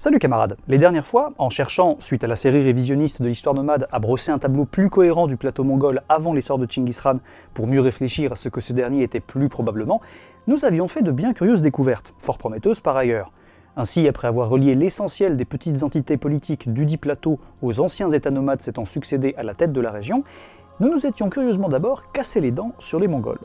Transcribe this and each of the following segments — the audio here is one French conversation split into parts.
Salut camarades. Les dernières fois, en cherchant, suite à la série révisionniste de l'histoire nomade, à brosser un tableau plus cohérent du plateau mongol avant l'essor de Chinggis Khan pour mieux réfléchir à ce que ce dernier était plus probablement, nous avions fait de bien curieuses découvertes, fort prometteuses par ailleurs. Ainsi, après avoir relié l'essentiel des petites entités politiques dudit plateau aux anciens états nomades s'étant succédés à la tête de la région, nous nous étions curieusement d'abord cassé les dents sur les Mongols.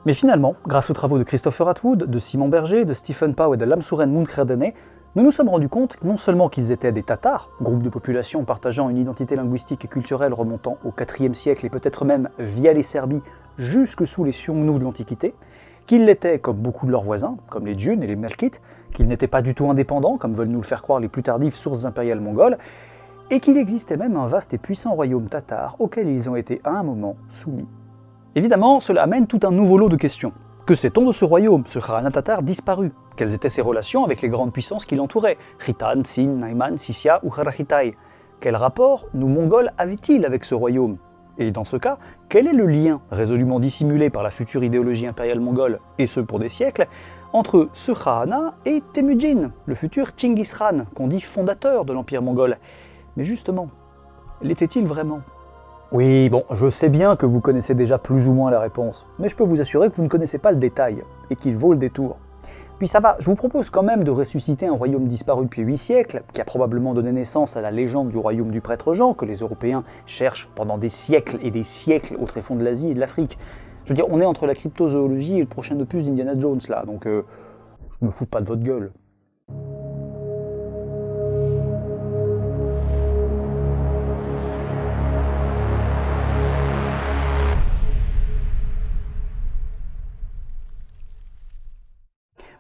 Mais finalement, grâce aux travaux de Christopher Atwood, de Simon Berger, de Stephen Pau et de Lamsuren Munkherdene, nous nous sommes rendus compte non seulement qu'ils étaient des Tatars, groupe de population partageant une identité linguistique et culturelle remontant au IVe siècle et peut-être même via les Serbies jusque sous les Xiongnu de l'Antiquité, qu'ils l'étaient comme beaucoup de leurs voisins, comme les Djuns et les Melkites, qu'ils n'étaient pas du tout indépendants, comme veulent nous le faire croire les plus tardives sources impériales mongoles, et qu'il existait même un vaste et puissant royaume tatar auquel ils ont été à un moment soumis. Évidemment, cela amène tout un nouveau lot de questions. Que sait-on de ce royaume, ce Kharana tatar disparu? Quelles étaient ses relations avec les grandes puissances qui l'entouraient? Khitan, Sin, Naiman, Sissia ou Karakhitaï? Quel rapport nous Mongols avaient-ils avec ce royaume? Et dans ce cas, quel est le lien, résolument dissimulé par la future idéologie impériale mongole, et ce pour des siècles, entre ce Kharana et Temujin, le futur Chinggis Khan, qu'on dit fondateur de l'Empire mongol? Mais justement, l'était-il vraiment? Oui, bon, je sais bien que vous connaissez déjà plus ou moins la réponse, mais je peux vous assurer que vous ne connaissez pas le détail, et qu'il vaut le détour. Puis ça va, je vous propose quand même de ressusciter un royaume disparu depuis 8 siècles, qui a probablement donné naissance à la légende du royaume du prêtre Jean, que les Européens cherchent pendant des siècles et des siècles au tréfonds de l'Asie et de l'Afrique. Je veux dire, on est entre la cryptozoologie et le prochain opus d'Indiana Jones là, donc je me fous pas de votre gueule.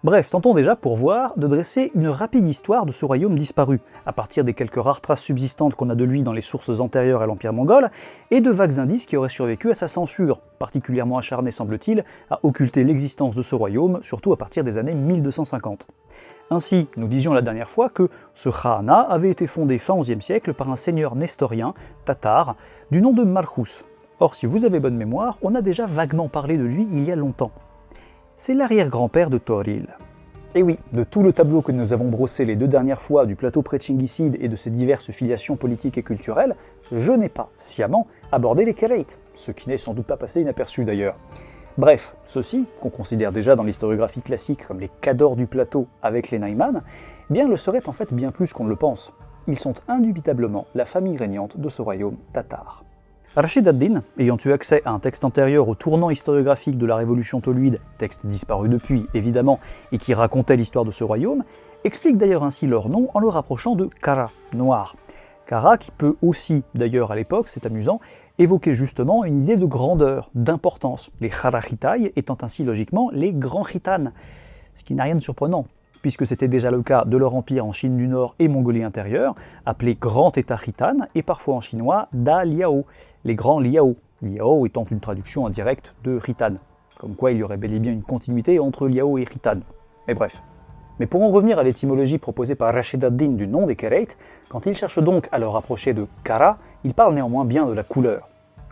Bref, tentons déjà pour voir de dresser une rapide histoire de ce royaume disparu, à partir des quelques rares traces subsistantes qu'on a de lui dans les sources antérieures à l'Empire mongol, et de vagues indices qui auraient survécu à sa censure, particulièrement acharnée semble-t-il à occulter l'existence de ce royaume, surtout à partir des années 1250. Ainsi, nous disions la dernière fois que ce Kharana avait été fondé fin XIe siècle par un seigneur nestorien, tatar, du nom de Markhus. Or, si vous avez bonne mémoire, on a déjà vaguement parlé de lui il y a longtemps. C'est l'arrière-grand-père de Thoril. Et oui, de tout le tableau que nous avons brossé les deux dernières fois du plateau pré-Tchingiside et de ses diverses filiations politiques et culturelles, je n'ai pas, sciemment, abordé les Karaïtes, ce qui n'est sans doute pas passé inaperçu d'ailleurs. Bref, ceux-ci, qu'on considère déjà dans l'historiographie classique comme les Cadors du plateau avec les Naiman, bien le seraient en fait bien plus qu'on ne le pense. Ils sont indubitablement la famille régnante de ce royaume tatar. Rashid ad-Din, ayant eu accès à un texte antérieur au tournant historiographique de la révolution toluide, texte disparu depuis évidemment, et qui racontait l'histoire de ce royaume, explique d'ailleurs ainsi leur nom en le rapprochant de Kara, noir. Kara qui peut aussi, d'ailleurs à l'époque, c'est amusant, évoquer justement une idée de grandeur, d'importance, les Karakhitaï étant ainsi logiquement les grands Khitans, ce qui n'a rien de surprenant, puisque c'était déjà le cas de leur empire en Chine du Nord et Mongolie intérieure, appelé Grand État Khitan, et parfois en chinois Da Liao, les grands Liao, Liao étant une traduction indirecte de Khitan, comme quoi il y aurait bel et bien une continuité entre Liao et Khitan. Mais bref. Mais pour en revenir à l'étymologie proposée par Rashid ad-Din du nom des Karaïtes, quand il cherche donc à le rapprocher de Kara, il parle néanmoins bien de la couleur.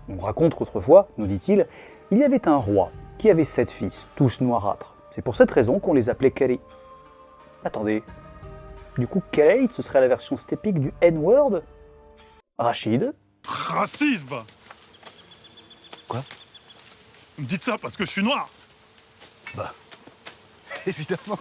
On raconte qu'autrefois, nous dit-il, il y avait un roi qui avait 7 fils, tous noirâtres. C'est pour cette raison qu'on les appelait Kari. Attendez, du coup Karaïte, ce serait la version stépique du N-word? Rachid? Racisme! Quoi? Vous me dites ça parce que je suis noir? Bah, évidemment.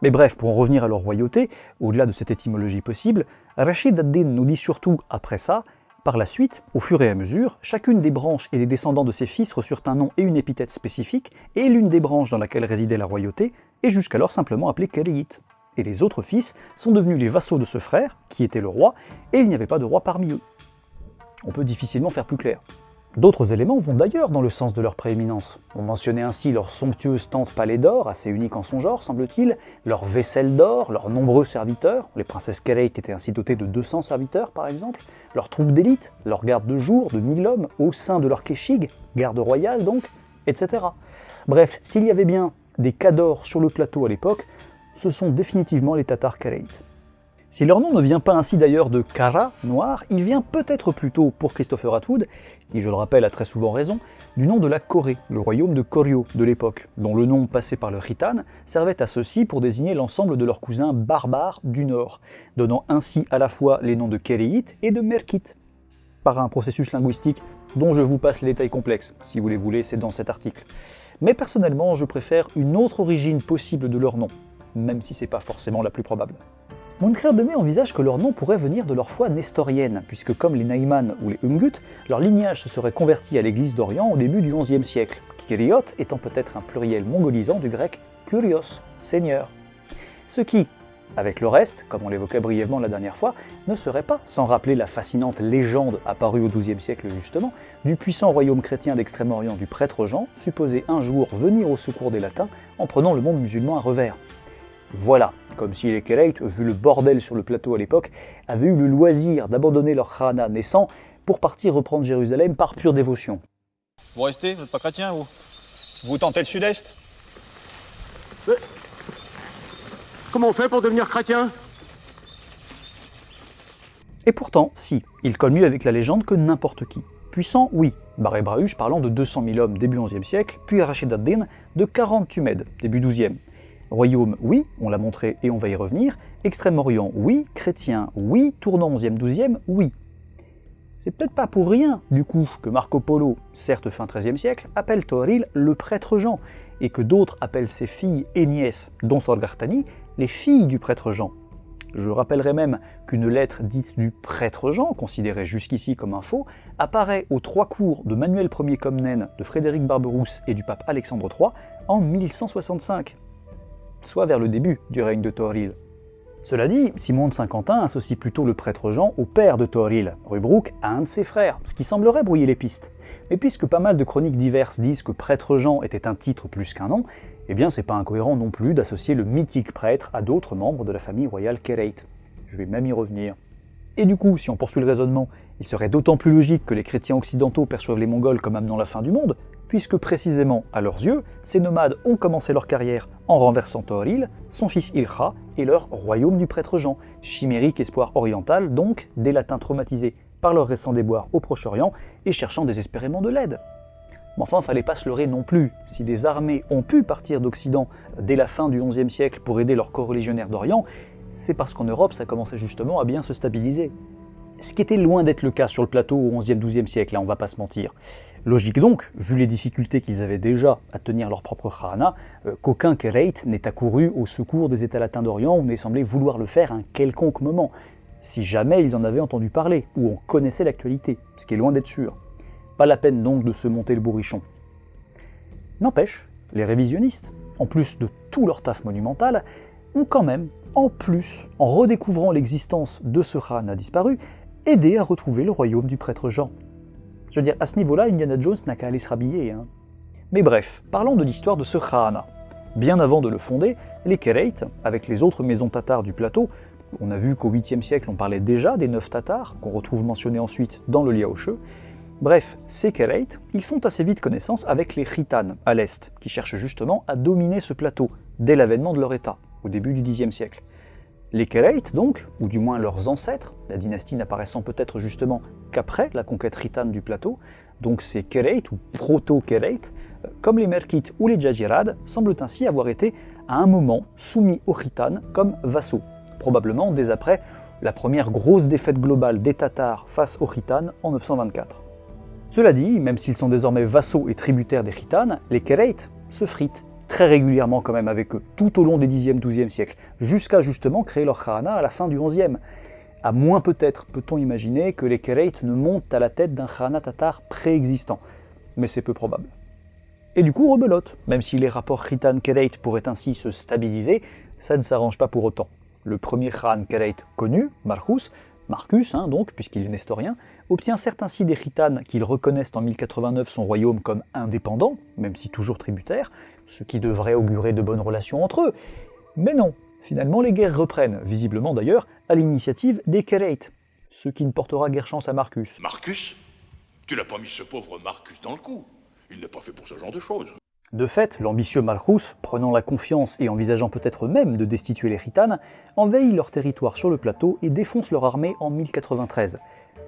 Mais bref, pour en revenir à leur royauté, au-delà de cette étymologie possible, Rashid ad-Din nous dit surtout, après ça, par la suite, au fur et à mesure, chacune des branches et des descendants de ses fils reçurent un nom et une épithète spécifiques, et l'une des branches dans laquelle résidait la royauté est jusqu'alors simplement appelée Karaïte. Et les autres fils sont devenus les vassaux de ce frère, qui était le roi, et il n'y avait pas de roi parmi eux. On peut difficilement faire plus clair. D'autres éléments vont d'ailleurs dans le sens de leur prééminence. On mentionnait ainsi leur somptueuse tente palais d'or, assez unique en son genre, semble-t-il, leur vaisselle d'or, leurs nombreux serviteurs, les princesses Karaïtes étaient ainsi dotées de 200 serviteurs par exemple, leurs troupes d'élite, leurs gardes de jour de 1000 hommes, au sein de leur kéchig, garde royale donc, etc. Bref, s'il y avait bien des Cadors sur le plateau à l'époque, ce sont définitivement les Tatars Karaïtes. Si leur nom ne vient pas ainsi d'ailleurs de Kara, noir, il vient peut-être plutôt, pour Christopher Atwood, qui je le rappelle a très souvent raison, du nom de la Corée, le royaume de Koryo de l'époque, dont le nom passé par le Khitan servait à ceux-ci pour désigner l'ensemble de leurs cousins barbares du nord, donnant ainsi à la fois les noms de Kéréite et de Merkite, par un processus linguistique dont je vous passe les détails complexes, si vous les voulez, c'est dans cet article. Mais personnellement, je préfère une autre origine possible de leur nom, même si c'est pas forcément la plus probable. Moncler Demey envisage que leur nom pourrait venir de leur foi nestorienne, puisque comme les Naïman ou les Umgut, leur lignage se serait converti à l'église d'Orient au début du XIe siècle, Kyriot étant peut-être un pluriel mongolisant du grec Kyrios, Seigneur. Ce qui, avec le reste, comme on l'évoquait brièvement la dernière fois, ne serait pas sans rappeler la fascinante légende apparue au XIIe siècle justement, du puissant royaume chrétien d'Extrême-Orient du prêtre Jean, supposé un jour venir au secours des Latins en prenant le monde musulman à revers. Voilà, comme si les Kéraïtes, vu le bordel sur le plateau à l'époque, avaient eu le loisir d'abandonner leur khana naissant pour partir reprendre Jérusalem par pure dévotion. Vous restez, vous n'êtes pas chrétien, vous? Vous tentez le sud-est? Comment on fait pour devenir chrétien? Et pourtant, si, il colle mieux avec la légende que n'importe qui. Puissant, oui, Bar Brahuch parlant de 200 000 hommes début XIe siècle, puis Rachid ad-Din de 40 Tumèdes, début XIIe. Royaume, oui, on l'a montré et on va y revenir. Extrême-Orient, oui. Chrétien, oui. Tournant 11e, 12e, oui. C'est peut-être pas pour rien, du coup, que Marco Polo, certes fin XIIIe siècle, appelle Tooril le prêtre Jean, et que d'autres appellent ses filles et nièces, dont Sorgartani, les filles du prêtre Jean. Je rappellerai même qu'une lettre dite du prêtre Jean, considérée jusqu'ici comme un faux, apparaît aux 3 cours de Manuel Ier Comnène, de Frédéric Barberousse et du pape Alexandre III en 1165. Soit vers le début du règne de Tooril. Cela dit, Simon de Saint-Quentin associe plutôt le prêtre Jean au père de Tooril, Rubruc, à un de ses frères, ce qui semblerait brouiller les pistes. Mais puisque pas mal de chroniques diverses disent que prêtre Jean était un titre plus qu'un nom, eh bien c'est pas incohérent non plus d'associer le mythique prêtre à d'autres membres de la famille royale Kéraïte. Je vais même y revenir. Et du coup, si on poursuit le raisonnement, il serait d'autant plus logique que les chrétiens occidentaux perçoivent les Mongols comme amenant la fin du monde, puisque précisément, à leurs yeux, ces nomades ont commencé leur carrière en renversant Tooril, son fils Ilkha et leur royaume du prêtre Jean, chimérique espoir oriental donc, des latins traumatisés par leur récent déboire au Proche-Orient et cherchant désespérément de l'aide. Mais enfin, fallait pas se leurrer non plus, si des armées ont pu partir d'Occident dès la fin du XIe siècle pour aider leurs coreligionnaires d'Orient, c'est parce qu'en Europe ça commençait justement à bien se stabiliser. Ce qui était loin d'être le cas sur le plateau au XIe, XIIe siècle, là on va pas se mentir. Logique donc, vu les difficultés qu'ils avaient déjà à tenir leur propre khana, qu'aucun Kéraïte n'ait accouru au secours des États latins d'Orient ou n'ait semblé vouloir le faire à un quelconque moment, si jamais ils en avaient entendu parler, ou on connaissait l'actualité, ce qui est loin d'être sûr. Pas la peine donc de se monter le bourrichon. N'empêche, les révisionnistes, en plus de tout leur taf monumental, ont quand même, en plus, en redécouvrant l'existence de ce khana disparu, aidé à retrouver le royaume du prêtre Jean. Je veux dire, à ce niveau-là, Indiana Jones n'a qu'à aller se rhabiller. Hein. Mais bref, parlons de l'histoire de ce khana. Bien avant de le fonder, les Kéraïtes, avec les autres maisons tatares du plateau, on a vu qu'au 8e siècle on parlait déjà des 9 tatars, qu'on retrouve mentionnés ensuite dans le Liaoche. Bref, ces Kéraïtes, ils font assez vite connaissance avec les Khitanes, à l'est, qui cherchent justement à dominer ce plateau, dès l'avènement de leur état, au début du Xe siècle. Les Kéraïtes donc, ou du moins leurs ancêtres, la dynastie n'apparaissant peut-être justement qu'après la conquête khitane du plateau, donc ces Kéraïtes ou proto-Kéraïtes, comme les Merkites ou les Djadjirad, semblent ainsi avoir été à un moment soumis aux Khitanes comme vassaux, probablement dès après la première grosse défaite globale des Tatars face aux Khitanes en 924. Cela dit, même s'ils sont désormais vassaux et tributaires des Khitanes, les Kéraïtes se fritent très régulièrement quand même avec eux, tout au long des 10e, 12e siècles, jusqu'à justement créer leur khana à la fin du 11e. À moins peut-être, peut-on imaginer que les Kéraïtes ne montent à la tête d'un khana tatar préexistant, mais c'est peu probable. Et du coup, rebelote, même si les rapports Khitan-Kéraïte pourraient ainsi se stabiliser, ça ne s'arrange pas pour autant. Le premier khan Kéraïte connu, Marcus, donc, puisqu'il est nestorien, obtient certes ainsi des Khitanes qu'ils reconnaissent en 1089 son royaume comme indépendant, même si toujours tributaire, ce qui devrait augurer de bonnes relations entre eux. Mais non, finalement les guerres reprennent, visiblement d'ailleurs, à l'initiative des Kéraïtes, ce qui ne portera guère chance à Marcus. Marcus? Tu n'as pas mis ce pauvre Marcus dans le coup. Il n'est pas fait pour ce genre de choses. De fait, l'ambitieux Marcus, prenant la confiance et envisageant peut-être même de destituer les Khitanes, envahit leur territoire sur le plateau et défonce leur armée en 1093.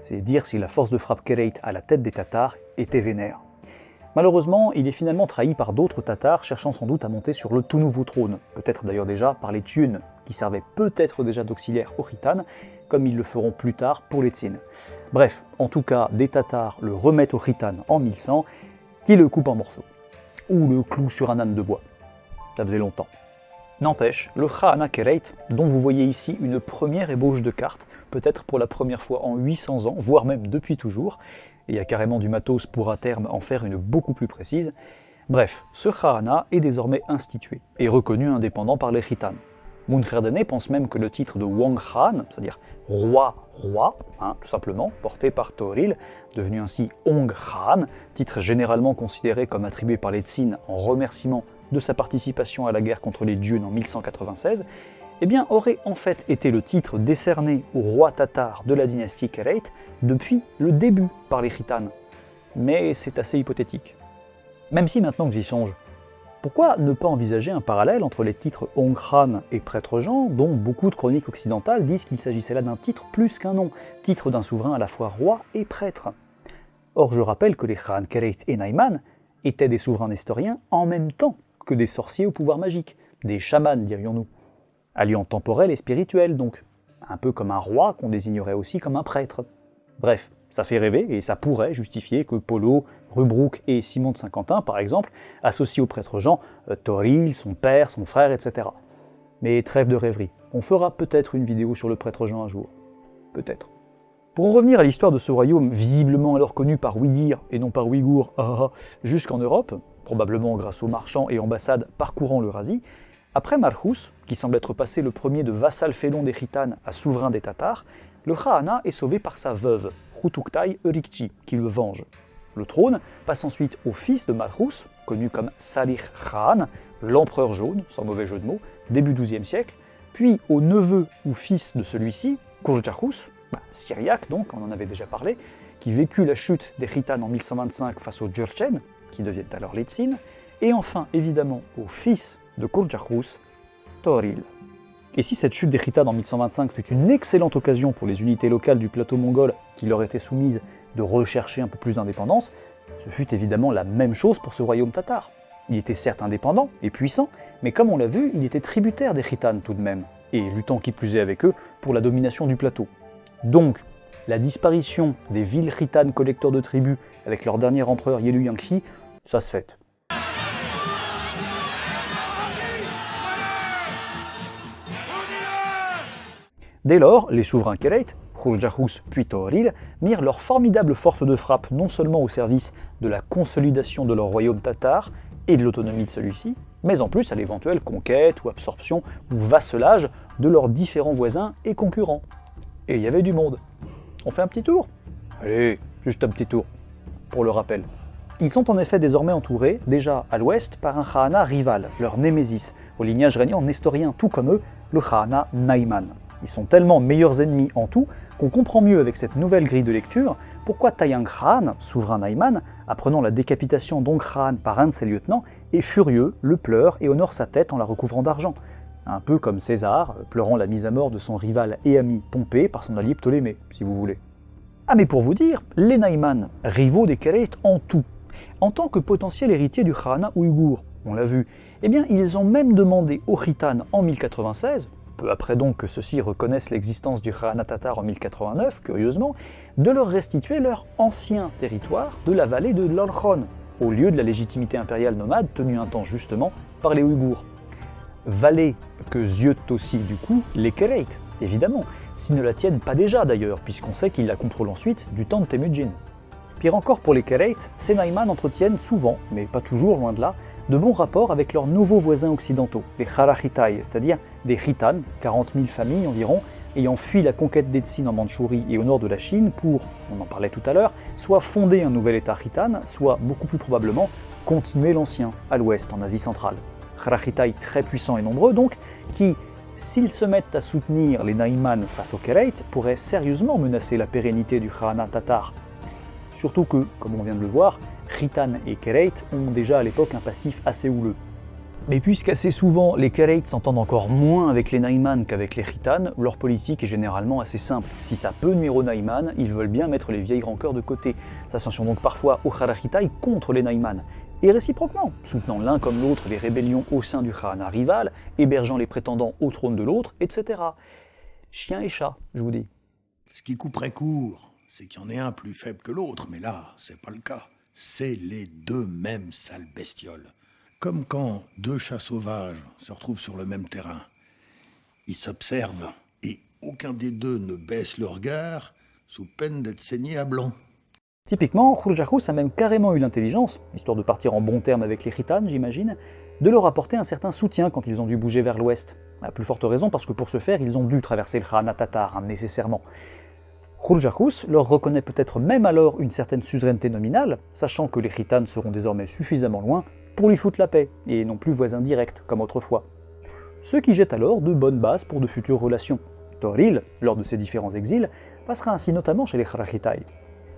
C'est dire si la force de frappe Kéraïte à la tête des Tatars était vénère. Malheureusement, il est finalement trahi par d'autres Tatars cherchant sans doute à monter sur le tout nouveau trône, peut-être d'ailleurs déjà par les Tuyuns, qui servaient peut-être déjà d'auxiliaires aux Khitans, comme ils le feront plus tard pour les Tsin. Bref, en tout cas, des Tatars le remettent aux Khitans en 1100, qui le coupent en morceaux, ou le clouent sur un âne de bois. Ça faisait longtemps. N'empêche, le Khahana Kereit, dont vous voyez ici une première ébauche de carte, peut-être pour la première fois en 800 ans, voire même depuis toujours, et il y a carrément du matos pour à terme en faire une beaucoup plus précise. Bref, ce Khahana est désormais institué et reconnu indépendant par les Khitans. Munkherdene pense même que le titre de Wang Khan, c'est-à-dire roi, tout simplement, porté par Toril, devenu ainsi Ong Khan, titre généralement considéré comme attribué par les Tsin en remerciement de sa participation à la guerre contre les Dyuns en 1196, eh bien, aurait en fait été le titre décerné au roi tatar de la dynastie Kereit depuis le début par les Khitans. Mais c'est assez hypothétique. Même si maintenant que j'y songe, pourquoi ne pas envisager un parallèle entre les titres Ong Khan et Prêtre Jean, dont beaucoup de chroniques occidentales disent qu'il s'agissait là d'un titre plus qu'un nom, titre d'un souverain à la fois roi et prêtre. Or je rappelle que les Khan, Kereit et Naiman étaient des souverains nestoriens en même temps que des sorciers au pouvoir magique, des chamans dirions-nous. Alliant temporel et spirituel donc, un peu comme un roi qu'on désignerait aussi comme un prêtre. Bref, ça fait rêver et ça pourrait justifier que Polo, Rubruck et Simon de Saint-Quentin, par exemple, associent au prêtre Jean Toril, son père, son frère, etc. Mais trêve de rêverie, on fera peut-être une vidéo sur le prêtre Jean un jour. Peut-être. Pour en revenir à l'histoire de ce royaume, visiblement alors connu par Ouidir et non par Ouïghour, jusqu'en Europe, probablement grâce aux marchands et ambassades parcourant l'Eurasie, après Marhus, qui semble être passé le premier de vassal félon des Khitans à souverain des Tatars, le Khahana est sauvé par sa veuve, Khutuktai Örikçi, qui le venge. Le trône passe ensuite au fils de Marhus, connu comme Salih Khan, l'empereur jaune, sans mauvais jeu de mots, début XIIe siècle, puis au neveu ou fils de celui-ci, Kurjahus, syriaque donc, on en avait déjà parlé, qui vécut la chute des Khitans en 1125 face aux Jurchen, qui deviennent alors les Tsin, et enfin évidemment au fils de Kurjahus, Toril. Et si cette chute des Khitans en 1125 fut une excellente occasion pour les unités locales du plateau mongol qui leur étaient soumises de rechercher un peu plus d'indépendance, ce fut évidemment la même chose pour ce royaume tatar. Il était certes indépendant et puissant, mais comme on l'a vu, il était tributaire des Khitans tout de même, et luttant qui plus est avec eux pour la domination du plateau. Donc, la disparition des villes Khitanes collecteurs de tribus avec leur dernier empereur Yelu Yangshi, ça se fête. Dès lors, les souverains Kereit, Kurjahus puis Toril, mirent leur formidable force de frappe non seulement au service de la consolidation de leur royaume tatar et de l'autonomie de celui-ci, mais en plus à l'éventuelle conquête ou absorption ou vasselage de leurs différents voisins et concurrents. Et il y avait du monde. On fait un petit tour? Allez, juste un petit tour, pour le rappel. Ils sont en effet désormais entourés, déjà à l'ouest, par un Khahana rival, leur némésis, au lignage régnant nestorien tout comme eux, le Khahana Naiman. Ils sont tellement meilleurs ennemis en tout qu'on comprend mieux avec cette nouvelle grille de lecture pourquoi Taiyang Khan, souverain Naiman, apprenant la décapitation d'Ong Khan par un de ses lieutenants, est furieux, le pleure et honore sa tête en la recouvrant d'argent. Un peu comme César, pleurant la mise à mort de son rival et ami Pompée par son allié Ptolémée, si vous voulez. Ah mais pour vous dire, les Naiman, rivaux des Kereit en tout, en tant que potentiel héritier du Khahana ouïghour, on l'a vu, eh bien ils ont même demandé aux Khitans en 1096, peu après donc que ceux-ci reconnaissent l'existence du Khahana tatar en 1089, curieusement, de leur restituer leur ancien territoire de la vallée de l'Olkhon, au lieu de la légitimité impériale nomade tenue un temps justement par les Ouïghours. Vallée que ziotent aussi du coup les Kereit, évidemment, s'ils ne la tiennent pas déjà d'ailleurs, puisqu'on sait qu'ils la contrôlent ensuite du temps de Temujin. Pire encore pour les Kereit, ces Naiman entretiennent souvent, mais pas toujours loin de là, de bons rapports avec leurs nouveaux voisins occidentaux, les Kharachitai, c'est-à-dire des Khitans, 40 000 familles environ, ayant fui la conquête des Tsin en Mandchourie et au nord de la Chine pour, on en parlait tout à l'heure, soit fonder un nouvel État Khitan, soit beaucoup plus probablement continuer l'ancien, à l'ouest, en Asie centrale. Kharachitai très puissants et nombreux donc, qui, s'ils se mettent à soutenir les Naiman face aux Kereit, pourraient sérieusement menacer la pérennité du Khahana tatar. Surtout que, comme on vient de le voir, Khitan et Kereit ont déjà à l'époque un passif assez houleux. Mais puisqu'assez souvent les Kareits s'entendent encore moins avec les Naiman qu'avec les Khitanes, leur politique est généralement assez simple. Si ça peut nuire aux Naiman, ils veulent bien mettre les vieilles rancœurs de côté, s'ascensionnant donc parfois au Kharahitai contre les Naiman, et réciproquement, soutenant l'un comme l'autre les rébellions au sein du Kharana rival, hébergeant les prétendants au trône de l'autre, etc. Chien et chat, je vous dis. Ce qui couperait court, c'est qu'il y en ait un plus faible que l'autre, mais là, c'est pas le cas. C'est les deux mêmes sales bestioles. Comme quand deux chats sauvages se retrouvent sur le même terrain. Ils s'observent et aucun des deux ne baisse le regard sous peine d'être saigné à blanc. Typiquement, Khurjahus a même carrément eu l'intelligence, histoire de partir en bon terme avec les Khitanes, j'imagine, de leur apporter un certain soutien quand ils ont dû bouger vers l'ouest. À plus forte raison parce que pour ce faire, ils ont dû traverser le Khanat tatar, nécessairement. Khurjahus leur reconnaît peut-être même alors une certaine suzeraineté nominale, sachant que les Khitanes seront désormais suffisamment loin pour lui foutre la paix, et non plus voisins directs comme autrefois. Ce qui jette alors de bonnes bases pour de futures relations. Toril, lors de ses différents exils, passera ainsi notamment chez les Kharahitai.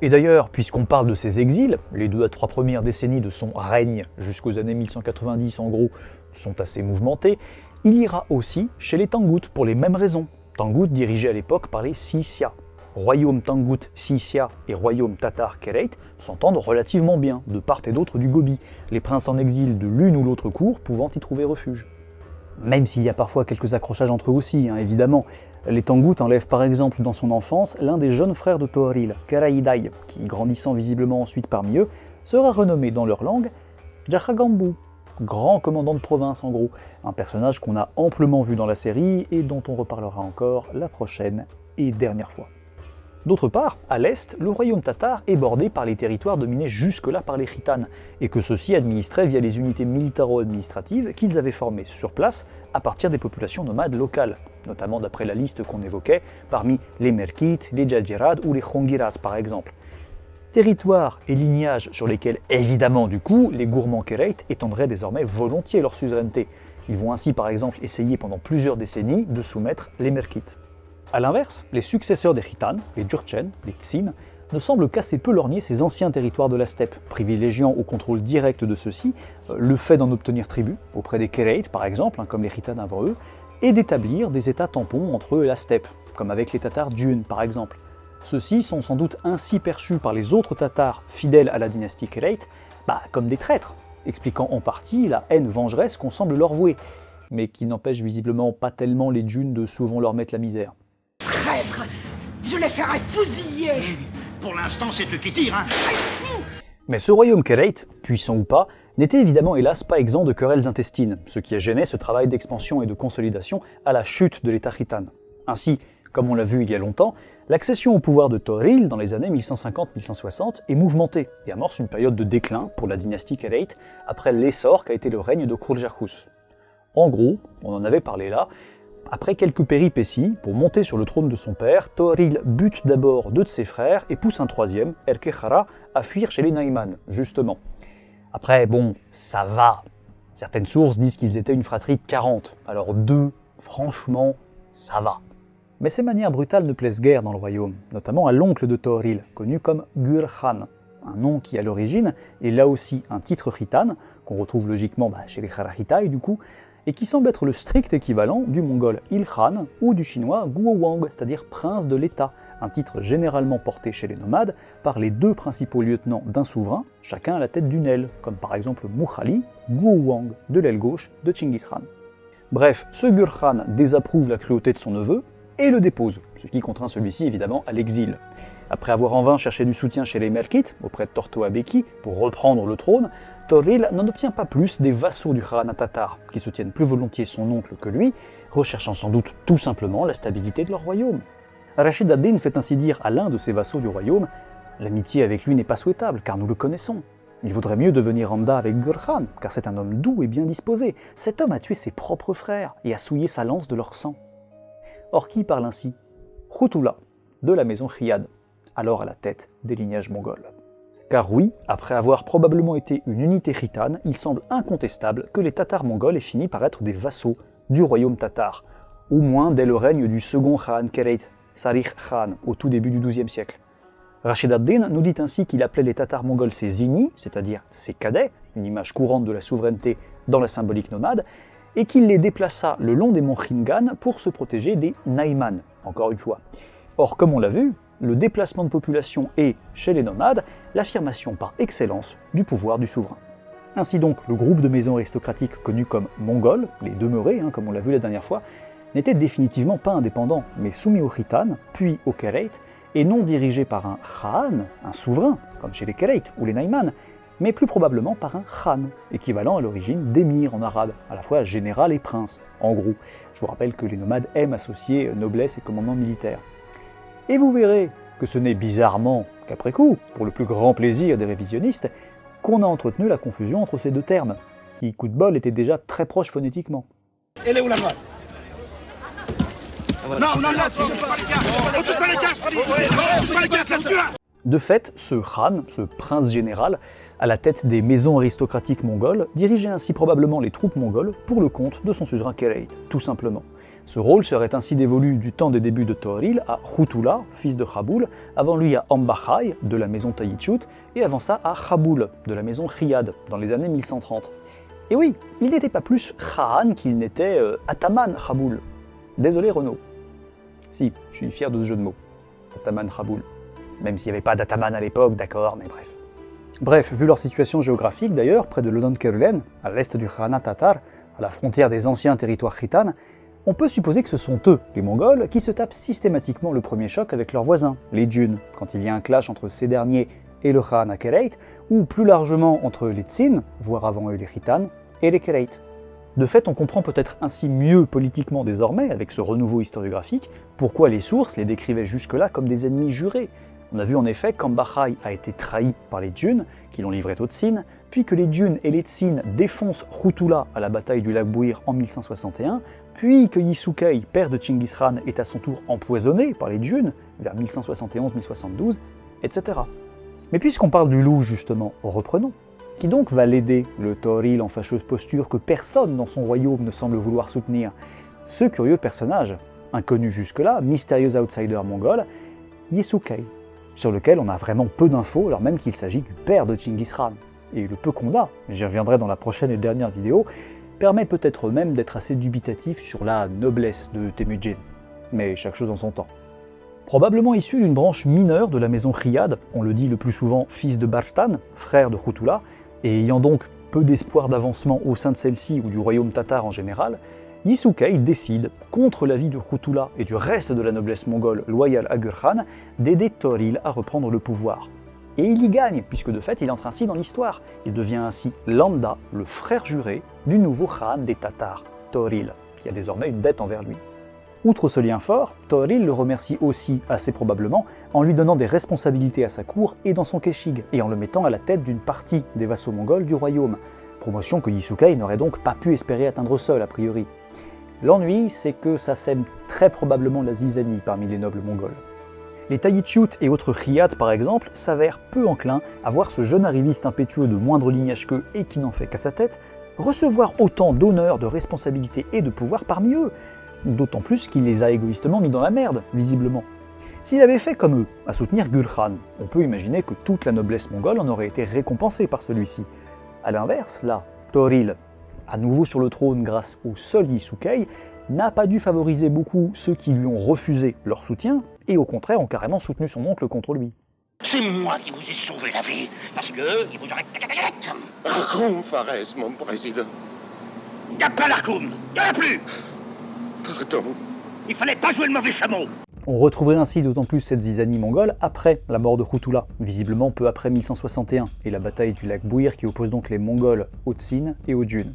Et d'ailleurs, puisqu'on parle de ces exils, les 2 à 3 premières décennies de son règne, jusqu'aux années 1190 en gros, sont assez mouvementées, il ira aussi chez les Tangut pour les mêmes raisons. Tangut dirigés à l'époque par les Sisya. Royaume Tangut Sisya et royaume Tatar Kereit s'entendent relativement bien, de part et d'autre du Gobi, les princes en exil de l'une ou l'autre cour pouvant y trouver refuge. Même s'il y a parfois quelques accrochages entre eux aussi, évidemment. Les Tangut enlèvent par exemple dans son enfance l'un des jeunes frères de Toril, Karaidai, qui, grandissant visiblement ensuite parmi eux, sera renommé dans leur langue Jahagambu, grand commandant de province en gros, un personnage qu'on a amplement vu dans la série et dont on reparlera encore la prochaine et dernière fois. D'autre part, à l'est, le royaume tatar est bordé par les territoires dominés jusque-là par les Khitanes, et que ceux-ci administraient via les unités militaro-administratives qu'ils avaient formées sur place à partir des populations nomades locales, notamment d'après la liste qu'on évoquait, parmi les Merkites, les Djadjirad ou les Khongirat par exemple. Territoires et lignages sur lesquels, évidemment du coup, les gourmands Kereit étendraient désormais volontiers leur suzeraineté. Ils vont ainsi par exemple essayer pendant plusieurs décennies de soumettre les Merkites. A l'inverse, les successeurs des Khitanes, les Djurchen, les Tsin, ne semblent qu'assez peu lorgner ces anciens territoires de la steppe, privilégiant au contrôle direct de ceux-ci le fait d'en obtenir tribut, auprès des Kereit par exemple, comme les Khitanes avant eux, et d'établir des états tampons entre eux et la steppe, comme avec les Tatars d'Yun par exemple. Ceux-ci sont sans doute ainsi perçus par les autres Tatars fidèles à la dynastie Kereit, comme des traîtres, expliquant en partie la haine vengeresse qu'on semble leur vouer, mais qui n'empêche visiblement pas tellement les Djunn de souvent leur mettre la misère. Traître! Je les ferai fusiller! Pour l'instant, c'est eux qui tirent, hein. Mais ce royaume Kereit, puissant ou pas, n'était évidemment hélas pas exempt de querelles intestines, ce qui a gêné ce travail d'expansion et de consolidation à la chute de l'État Khitan. Ainsi, comme on l'a vu il y a longtemps, l'accession au pouvoir de Toril dans les années 1150-1160 est mouvementée et amorce une période de déclin pour la dynastie Kereit après l'essor qu'a été le règne de Khurjahus. En gros, on en avait parlé là, après quelques péripéties, pour monter sur le trône de son père, Toril bute d'abord 2 de ses frères et pousse un troisième, Erkechara, à fuir chez les Naiman, justement. Après, bon, ça va. Certaines sources disent qu'ils étaient une fratrie de 40, alors 2, franchement, ça va. Mais ces manières brutales ne plaisent guère dans le royaume, notamment à l'oncle de Toril, connu comme Gur-Khan, un nom qui à l'origine est là aussi un titre khitan, qu'on retrouve logiquement chez les Kharahitai du coup, et qui semble être le strict équivalent du mongol Il-Khan ou du chinois Guowang, c'est-à-dire prince de l'État, un titre généralement porté chez les nomades par les 2 principaux lieutenants d'un souverain, chacun à la tête d'une aile, comme par exemple Mukhali, Guowang, de l'aile gauche de Chinggis Khan. Bref, ce Gur-Khan désapprouve la cruauté de son neveu et le dépose, ce qui contraint celui-ci évidemment à l'exil. Après avoir en vain cherché du soutien chez les Merkites, auprès de Tortoa Beki, pour reprendre le trône, Toril n'en obtient pas plus des vassaux du Khanat tatar, qui soutiennent plus volontiers son oncle que lui, recherchant sans doute tout simplement la stabilité de leur royaume. Rashid ad-Din fait ainsi dire à l'un de ses vassaux du royaume « L'amitié avec lui n'est pas souhaitable, car nous le connaissons. Il vaudrait mieux devenir Anda avec Gur-Khan, car c'est un homme doux et bien disposé. Cet homme a tué ses propres frères et a souillé sa lance de leur sang. » Or qui parle ainsi? Khutula, de la maison Riyad, alors à la tête des lignages mongols. Car oui, après avoir probablement été une unité khitane, il semble incontestable que les Tatars mongols aient fini par être des vassaux du royaume tatar, au moins dès le règne du second Khan Kereit, Sarikh Khan, au tout début du XIIe siècle. Rashid ad-Din nous dit ainsi qu'il appelait les Tatars mongols ses ignis, c'est-à-dire ses cadets, une image courante de la souveraineté dans la symbolique nomade, et qu'il les déplaça le long des monts Khingan pour se protéger des Naiman, encore une fois. Or, comme on l'a vu, le déplacement de population est, chez les nomades, l'affirmation par excellence du pouvoir du souverain. Ainsi donc, le groupe de maisons aristocratiques connus comme mongols, les demeurés, comme on l'a vu la dernière fois, n'était définitivement pas indépendant, mais soumis au khitan, puis au khereit, et non dirigé par un khan, un souverain, comme chez les khereit ou les naiman, mais plus probablement par un khan, équivalent à l'origine d'émir en arabe, à la fois général et prince, en gros. Je vous rappelle que les nomades aiment associer noblesse et commandement militaire. Et vous verrez que ce n'est bizarrement qu'après coup, pour le plus grand plaisir des révisionnistes, qu'on a entretenu la confusion entre ces deux termes, qui, coup de bol, étaient déjà très proches phonétiquement. Elle est où la noix? Non, touche pas les caches, touche pas les caches, laisse-tu. De fait, ce khan, ce prince général, à la tête des maisons aristocratiques mongoles, dirigeait ainsi probablement les troupes mongoles pour le compte de son suzerain khereit, tout simplement. Ce rôle serait ainsi dévolu du temps des débuts de Tooril à Khutula, fils de Khaboul, avant lui à Ambachai, de la maison Tayichut, et avant ça à Khaboul, de la maison Riyad, dans les années 1130. Et oui, il n'était pas plus Khan qu'il n'était Ataman Khaboul. Désolé Renaud. Si, je suis fier de ce jeu de mots. Ataman Khaboul. Même s'il n'y avait pas d'Ataman à l'époque, d'accord, mais bref. Bref, vu leur situation géographique d'ailleurs, près de Lodon-Kerulen, à l'est du Khanat tatar, à la frontière des anciens territoires khitans, on peut supposer que ce sont eux, les Mongols, qui se tapent systématiquement le premier choc avec leurs voisins, les Dunes, quand il y a un clash entre ces derniers et le Khan Khereit, ou plus largement entre les Tsin, voire avant eux les Khitans, et les Khereit. De fait, on comprend peut-être ainsi mieux politiquement désormais, avec ce renouveau historiographique, pourquoi les sources les décrivaient jusque-là comme des ennemis jurés. On a vu en effet qu'Ambachai a été trahi par les Dunes, qui l'ont livré aux Tsin, puis que les Dunes et les Tsin défoncent Khutula à la bataille du lac Bouir en 1161, puis que Yisukei, père de Chinggis Khan, est à son tour empoisonné par les Dunes, vers 1171-1072, etc. Mais puisqu'on parle du loup justement, reprenons. Qui donc va l'aider, le Tooril en fâcheuse posture que personne dans son royaume ne semble vouloir soutenir? Ce curieux personnage, inconnu jusque-là, mystérieux outsider mongol, Yisukei, sur lequel on a vraiment peu d'infos alors même qu'il s'agit du père de Chinggis Khan. Et le peu qu'on a, j'y reviendrai dans la prochaine et dernière vidéo, permet peut-être même d'être assez dubitatif sur la noblesse de Temujin. Mais chaque chose en son temps. Probablement issu d'une branche mineure de la maison Riyad, on le dit le plus souvent fils de Barstan, frère de Khutula, et ayant donc peu d'espoir d'avancement au sein de celle-ci ou du royaume tatar en général, Yisukei décide, contre l'avis de Khutula et du reste de la noblesse mongole loyale à Gur Khan, d'aider Tooril à reprendre le pouvoir. Et il y gagne, puisque de fait il entre ainsi dans l'histoire. Il devient ainsi Landa, le frère juré du nouveau Khan des Tatars, Tooril, qui a désormais une dette envers lui. Outre ce lien fort, Tooril le remercie aussi, assez probablement, en lui donnant des responsabilités à sa cour et dans son keshig, et en le mettant à la tête d'une partie des vassaux mongols du royaume, promotion que Yisukei n'aurait donc pas pu espérer atteindre seul a priori. L'ennui, c'est que ça sème très probablement la zizanie parmi les nobles mongols. Les Tayichut et autres Riyad, par exemple, s'avèrent peu enclins à voir ce jeune arriviste impétueux de moindre lignage qu'eux et qui n'en fait qu'à sa tête, recevoir autant d'honneur, de responsabilités et de pouvoir parmi eux, d'autant plus qu'il les a égoïstement mis dans la merde, visiblement. S'il avait fait comme eux, à soutenir Gur Khan, on peut imaginer que toute la noblesse mongole en aurait été récompensée par celui-ci. A l'inverse, là, Tooril, à nouveau sur le trône grâce au seul Yisukei, n'a pas dû favoriser beaucoup ceux qui lui ont refusé leur soutien, et au contraire ont carrément soutenu son oncle contre lui. C'est moi qui vous ai sauvé la vie, parce que il vous aurait... Arkoum Fares, mon président. Y'a pas l'Arkoum, y'en a plus. Pardon. Il fallait pas jouer le mauvais chameau. On retrouverait ainsi d'autant plus cette zizanie mongole après la mort de Khutula, visiblement peu après 1161, et la bataille du lac Bouir qui oppose donc les Mongols aux Tsin et aux Dunes.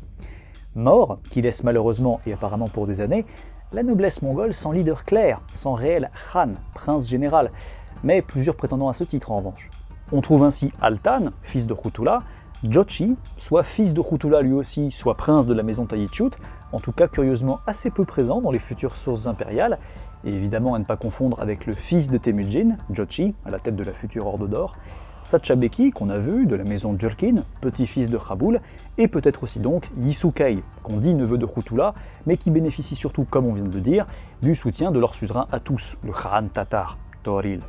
Mort, qui laisse malheureusement, et apparemment pour des années, la noblesse mongole sans leader clair, sans réel Khan, prince général, mais plusieurs prétendants à ce titre en revanche. On trouve ainsi Altan, fils de Khutula, Jochi, soit fils de Khutula lui aussi, soit prince de la maison Tayichut, en tout cas curieusement assez peu présent dans les futures sources impériales, et évidemment à ne pas confondre avec le fils de Temujin, Jochi, à la tête de la future Horde d'Or, Satchabeki, qu'on a vu, de la maison Jurkin, petit-fils de Khaboul, et peut-être aussi donc Yisukei, qu'on dit neveu de Khutula, mais qui bénéficie surtout, comme on vient de le dire, du soutien de leur suzerain à tous, le Khan tatar, Tooril.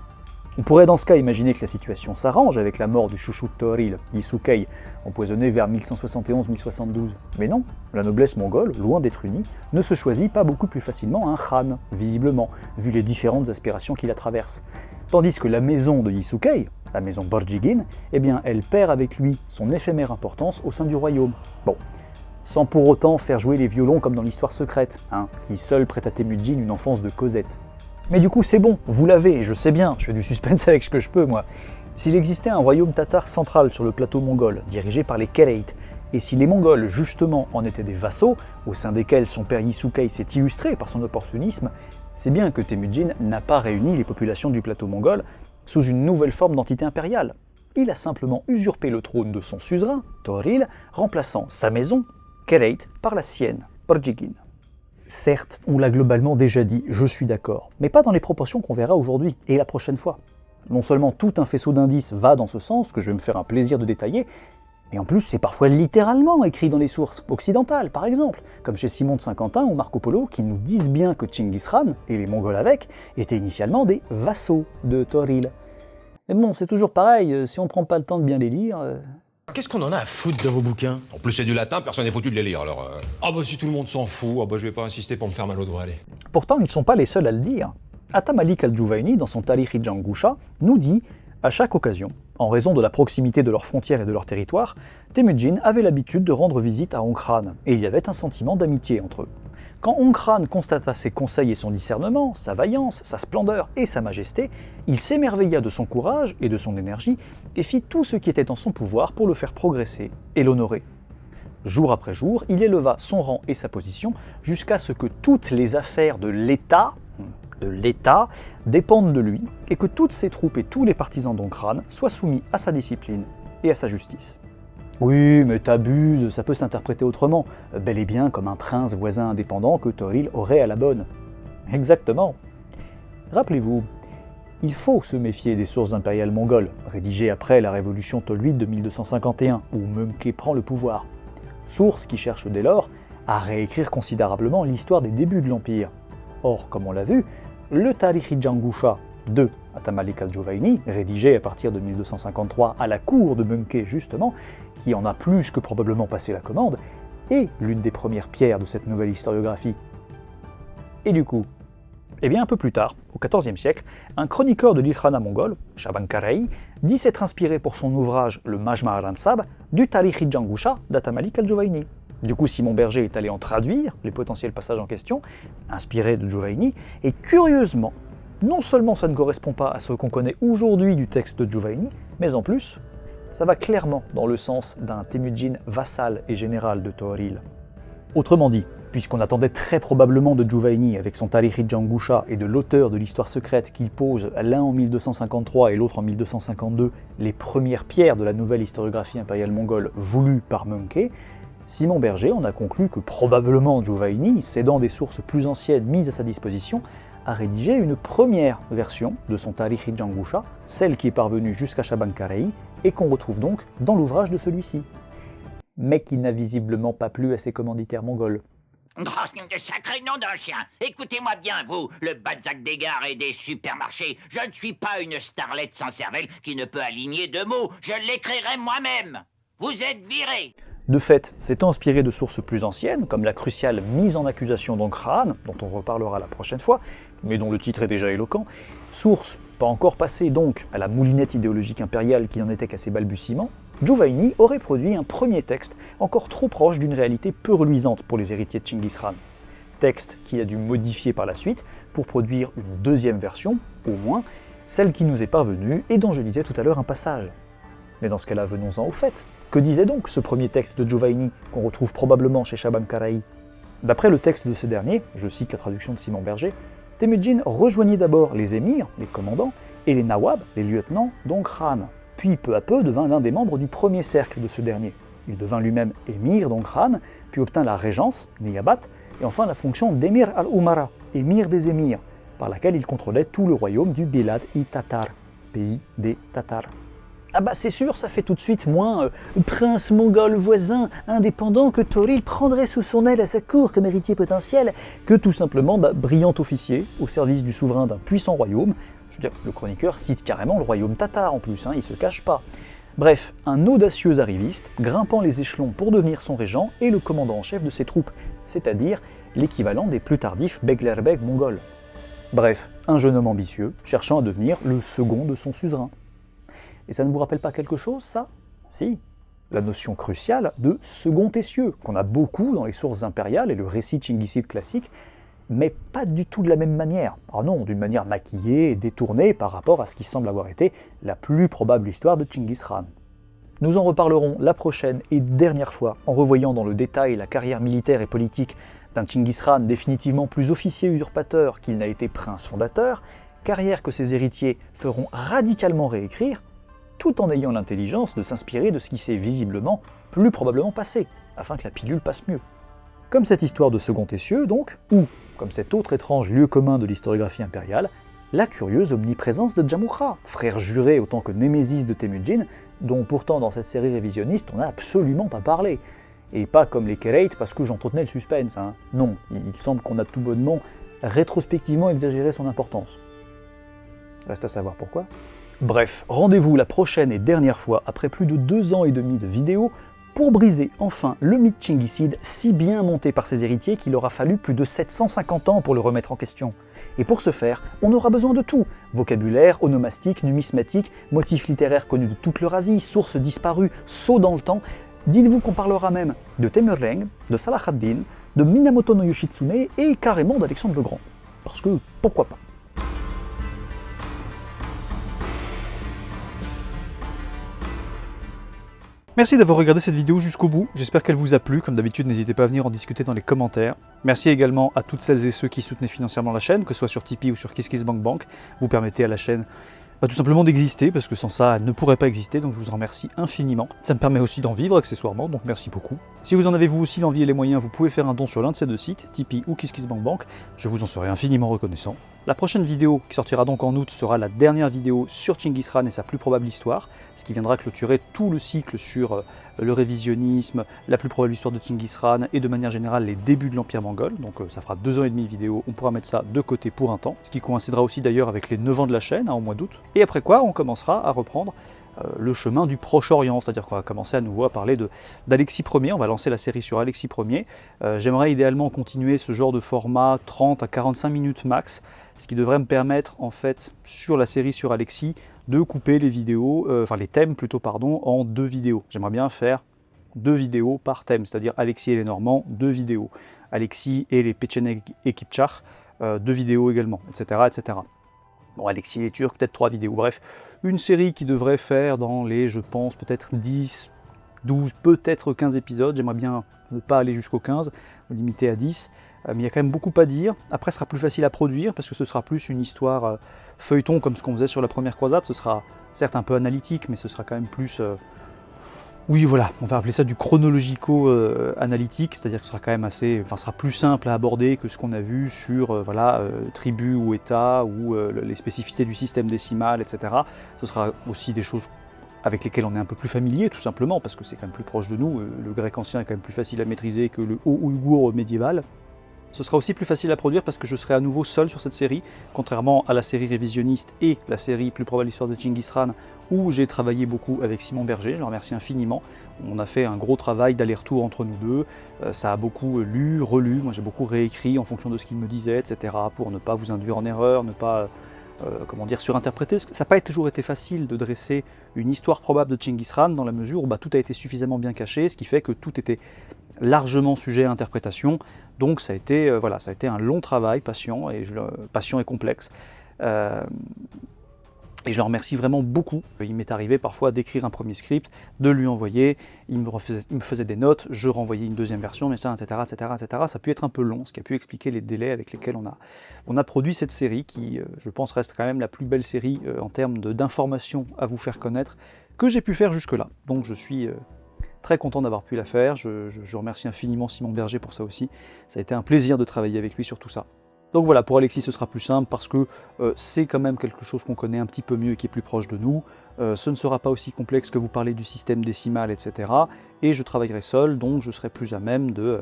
On pourrait dans ce cas imaginer que la situation s'arrange avec la mort du chouchou de Tooril, Yisukei, empoisonné vers 1171-1072. Mais non, la noblesse mongole, loin d'être unie, ne se choisit pas beaucoup plus facilement un khan, visiblement, vu les différentes aspirations qui la traversent. Tandis que la maison de Yisukei, la maison Borjigin, eh bien elle perd avec lui son éphémère importance au sein du royaume. Bon, sans pour autant faire jouer les violons comme dans l'histoire secrète, qui seul prête à Temujin une enfance de Cosette. Mais du coup c'est bon, vous l'avez, et je sais bien, je fais du suspense avec ce que je peux moi. S'il existait un royaume tatar central sur le plateau mongol, dirigé par les Kerait, et si les Mongols justement en étaient des vassaux, au sein desquels son père Yisukei s'est illustré par son opportunisme, c'est bien que Temujin n'a pas réuni les populations du plateau mongol sous une nouvelle forme d'entité impériale. Il a simplement usurpé le trône de son suzerain, Tooril, remplaçant sa maison, Kerait, par la sienne, Borjigin. Certes, on l'a globalement déjà dit, je suis d'accord, mais pas dans les proportions qu'on verra aujourd'hui et la prochaine fois. Non seulement tout un faisceau d'indices va dans ce sens, que je vais me faire un plaisir de détailler, mais en plus c'est parfois littéralement écrit dans les sources, occidentales par exemple, comme chez Simon de Saint-Quentin ou Marco Polo, qui nous disent bien que Tchinguis Khan, et les Mongols avec, étaient initialement des vassaux de Tooril. Mais bon, c'est toujours pareil, si on prend pas le temps de bien les lire... Qu'est-ce qu'on en a à foutre de vos bouquins? En plus c'est du latin, personne n'est foutu de les lire, alors... Ah bah si tout le monde s'en fout, je vais pas insister pour me faire mal au doigt, allez. Pourtant, ils ne sont pas les seuls à le dire. Atamalik al-Juwayni, dans son Tarikh Jangusha, nous dit « À chaque occasion, en raison de la proximité de leurs frontières et de leur territoire, Temujin avait l'habitude de rendre visite à Ongkran, et il y avait un sentiment d'amitié entre eux. Quand Ongkran constata ses conseils et son discernement, sa vaillance, sa splendeur et sa majesté, il s'émerveilla de son courage et de son énergie et fit tout ce qui était en son pouvoir pour le faire progresser et l'honorer. Jour après jour, il éleva son rang et sa position jusqu'à ce que toutes les affaires de l'État dépendent de lui et que toutes ses troupes et tous les partisans d'Ongkran soient soumis à sa discipline et à sa justice. » Oui, mais t'abuses, ça peut s'interpréter autrement, bel et bien comme un prince voisin indépendant que Tooril aurait à la bonne. Exactement. Rappelez-vous, il faut se méfier des sources impériales mongoles, rédigées après la révolution toluide de 1251, où Mönke prend le pouvoir. Sources qui cherchent dès lors à réécrire considérablement l'histoire des débuts de l'Empire. Or, comme on l'a vu, le Tarikh Jangusha de Atamalik al-Juwayni, rédigé à partir de 1253 à la cour de Mönke justement, qui en a plus que probablement passé la commande, est l'une des premières pierres de cette nouvelle historiographie. Et du coup, eh bien un peu plus tard, au XIVe siècle, un chroniqueur de l'Ilkhana mongol, Shabankarei, dit s'être inspiré pour son ouvrage Le Majma' al-Ansab du Tarikh Jangusha d'Atamalik al-Juwayni. Du coup, Simon Berger est allé en traduire les potentiels passages en question, inspirés de Juwayni, et curieusement, non seulement ça ne correspond pas à ce qu'on connaît aujourd'hui du texte de Juwayni, mais en plus, ça va clairement dans le sens d'un Temujin vassal et général de Tooril. Autrement dit, puisqu'on attendait très probablement de Juwayni avec son Tarikh Jangusha et de l'auteur de l'histoire secrète qu'il pose, l'un en 1253 et l'autre en 1252, les premières pierres de la nouvelle historiographie impériale mongole voulue par Mönke, Simon Berger en a conclu que probablement Juwayni, cédant des sources plus anciennes mises à sa disposition, a rédigé une première version de son Tarikh Jangusha, celle qui est parvenue jusqu'à Shabankarei, et qu'on retrouve donc dans l'ouvrage de celui-ci. Mais qui n'a visiblement pas plu à ses commanditaires mongols. Sacré nom d'un chien. Écoutez-moi bien, vous, le Balzac des gares et des supermarchés. Je ne suis pas une starlette sans cervelle qui ne peut aligner deux mots. Je l'écrirai moi-même. Vous êtes viré. De fait, s'étant inspiré de sources plus anciennes, comme la cruciale mise en accusation d'Ongkran, dont on reparlera la prochaine fois, mais dont le titre est déjà éloquent, source pas encore passée donc à la moulinette idéologique impériale qui n'en était qu'à ses balbutiements, Juwayni aurait produit un premier texte encore trop proche d'une réalité peu reluisante pour les héritiers de Tchinguis Khan. Texte qu'il a dû modifier par la suite pour produire une deuxième version, au moins, celle qui nous est parvenue et dont je lisais tout à l'heure un passage. Mais dans ce cas-là, venons-en au fait. Que disait donc ce premier texte de Juwayni, qu'on retrouve probablement chez Shabankarei? D'après le texte de ce dernier, je cite la traduction de Simon Berger, Temujin rejoignit d'abord les émirs, les commandants, et les nawabs, les lieutenants d'Ongkran, puis peu à peu devint l'un des membres du premier cercle de ce dernier. Il devint lui-même émir d'Ongkran, puis obtint la régence, Niyabat, et enfin la fonction d'émir al-Umara, émir des émirs, par laquelle il contrôlait tout le royaume du Bilad-i-Tatar, pays des Tatars. Ah bah c'est sûr, ça fait tout de suite moins prince mongol voisin, indépendant que Tooril prendrait sous son aile à sa cour comme héritier potentiel, que tout simplement brillant officier au service du souverain d'un puissant royaume, Je veux dire, le chroniqueur cite carrément le royaume tatar en plus, il se cache pas. Bref, un audacieux arriviste, grimpant les échelons pour devenir son régent et le commandant en chef de ses troupes, c'est-à-dire l'équivalent des plus tardifs Beglerbeg mongols. Bref, un jeune homme ambitieux, cherchant à devenir le second de son suzerain. Et ça ne vous rappelle pas quelque chose, ça? Si, la notion cruciale de second essieu, qu'on a beaucoup dans les sources impériales et le récit tchinguisside classique, mais pas du tout de la même manière. Ah non, d'une manière maquillée et détournée par rapport à ce qui semble avoir été la plus probable histoire de Tchinguiz Khan. Nous en reparlerons la prochaine et dernière fois en revoyant dans le détail la carrière militaire et politique d'un Tchinguiz Khan définitivement plus officier usurpateur qu'il n'a été prince fondateur, carrière que ses héritiers feront radicalement réécrire, tout en ayant l'intelligence de s'inspirer de ce qui s'est visiblement plus probablement passé, afin que la pilule passe mieux. Comme cette histoire de second essieu donc, ou comme cet autre étrange lieu commun de l'historiographie impériale, la curieuse omniprésence de Jamukha, frère juré autant que némésis de Temujin, dont pourtant dans cette série révisionniste on n'a absolument pas parlé. Et pas comme les Kereit parce que j'entretenais le suspense, Non, il semble qu'on a tout bonnement rétrospectivement exagéré son importance. Reste à savoir pourquoi. Bref, rendez-vous la prochaine et dernière fois, après plus de 2 ans et demi de vidéos, pour briser enfin le mythe tchinguisside si bien monté par ses héritiers qu'il aura fallu plus de 750 ans pour le remettre en question. Et pour ce faire, on aura besoin de tout. Vocabulaire, onomastique, numismatique, motifs littéraires connus de toute l'Eurasie, sources disparues, sauts dans le temps. Dites-vous qu'on parlera même de Temurleng, de Salah ad-Din, de Minamoto no Yoshitsune et carrément d'Alexandre le Grand. Parce que, pourquoi pas. Merci d'avoir regardé cette vidéo jusqu'au bout, j'espère qu'elle vous a plu, comme d'habitude n'hésitez pas à venir en discuter dans les commentaires. Merci également à toutes celles et ceux qui soutenaient financièrement la chaîne, que ce soit sur Tipeee ou sur KissKissBankBank, vous permettez à la chaîne tout simplement d'exister, parce que sans ça elle ne pourrait pas exister, donc je vous en remercie infiniment. Ça me permet aussi d'en vivre accessoirement, donc merci beaucoup. Si vous en avez vous aussi l'envie et les moyens, vous pouvez faire un don sur l'un de ces deux sites, Tipeee ou KissKissBankBank, je vous en serai infiniment reconnaissant. La prochaine vidéo, qui sortira donc en août, sera la dernière vidéo sur Tchinguiz Khan et sa plus probable histoire, ce qui viendra clôturer tout le cycle sur le révisionnisme, la plus probable histoire de Tchinguiz Khan et de manière générale les débuts de l'Empire mongol. Donc ça fera 2 ans et demi de vidéo, on pourra mettre ça de côté pour un temps, ce qui coïncidera aussi d'ailleurs avec les 9 ans de la chaîne, au mois d'août. Et après quoi, on commencera à reprendre le chemin du Proche-Orient, c'est-à-dire qu'on va commencer à nouveau à parler d'Alexis Ier, on va lancer la série sur Alexis Ier. J'aimerais idéalement continuer ce genre de format 30 à 45 minutes max, ce qui devrait me permettre en fait sur la série sur Alexis de couper les vidéos, les thèmes plutôt pardon, en 2 vidéos. J'aimerais bien faire 2 vidéos par thème, c'est-à-dire Alexis et les Normands, 2 vidéos. Alexis et les Péchénègues et Kipchak, 2 vidéos également, etc., etc. Bon, Alexis et les Turcs, peut-être 3 vidéos. Bref, une série qui devrait faire dans les, je pense, peut-être 10, 12, peut-être 15 épisodes. J'aimerais bien ne pas aller jusqu'au 15, me limiter à 10. Mais il y a quand même beaucoup à dire. Après, ce sera plus facile à produire parce que ce sera plus une histoire feuilleton comme ce qu'on faisait sur la première croisade. Ce sera certes un peu analytique, mais ce sera quand même plus... Oui, voilà, on va appeler ça du chronologico-analytique, c'est-à-dire que ce sera quand même assez... Enfin, ce sera plus simple à aborder que ce qu'on a vu sur, tribu ou état, ou les spécificités du système décimal, etc. Ce sera aussi des choses avec lesquelles on est un peu plus familier, tout simplement, parce que c'est quand même plus proche de nous. Le grec ancien est quand même plus facile à maîtriser que le haut-ouïghour médiéval. Ce sera aussi plus facile à produire parce que je serai à nouveau seul sur cette série, contrairement à la série révisionniste et la série Plus probable histoire de Tchinguiz Khan, où j'ai travaillé beaucoup avec Simon Berger, je le remercie infiniment. On a fait un gros travail d'aller-retour entre nous deux, ça a beaucoup lu, relu, moi j'ai beaucoup réécrit en fonction de ce qu'il me disait, etc., pour ne pas vous induire en erreur, ne pas surinterpréter. Ça n'a pas toujours été facile de dresser une histoire probable de Tchinguiz Khan, dans la mesure où tout a été suffisamment bien caché, ce qui fait que tout était largement sujet à interprétation. Donc ça a été, ça a été un long travail, patient et complexe. Et je le remercie vraiment beaucoup. Il m'est arrivé parfois d'écrire un premier script, de lui envoyer, il me faisait des notes, je renvoyais une deuxième version, etc., etc., etc. Ça a pu être un peu long, ce qui a pu expliquer les délais avec lesquels on a produit cette série, qui, je pense, reste quand même la plus belle série en termes d'informations à vous faire connaître, que j'ai pu faire jusque-là. Donc je suis... très content d'avoir pu la faire, je remercie infiniment Simon Berger pour ça aussi, ça a été un plaisir de travailler avec lui sur tout ça. Donc voilà, pour Alexis ce sera plus simple parce que c'est quand même quelque chose qu'on connaît un petit peu mieux et qui est plus proche de nous, ce ne sera pas aussi complexe que vous parlez du système décimal, etc. Et je travaillerai seul, donc je serai plus à même de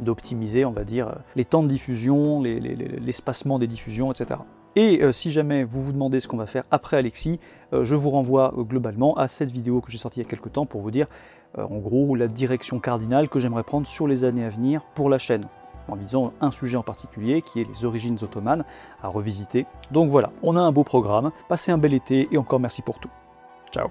d'optimiser, on va dire, les temps de diffusion, l'espacement des diffusions, etc. Et si jamais vous vous demandez ce qu'on va faire après Alexis, je vous renvoie globalement à cette vidéo que j'ai sortie il y a quelques temps pour vous dire en gros la direction cardinale que j'aimerais prendre sur les années à venir pour la chaîne, en visant un sujet en particulier qui est les origines ottomanes à revisiter. Donc voilà, on a un beau programme, passez un bel été et encore merci pour tout. Ciao.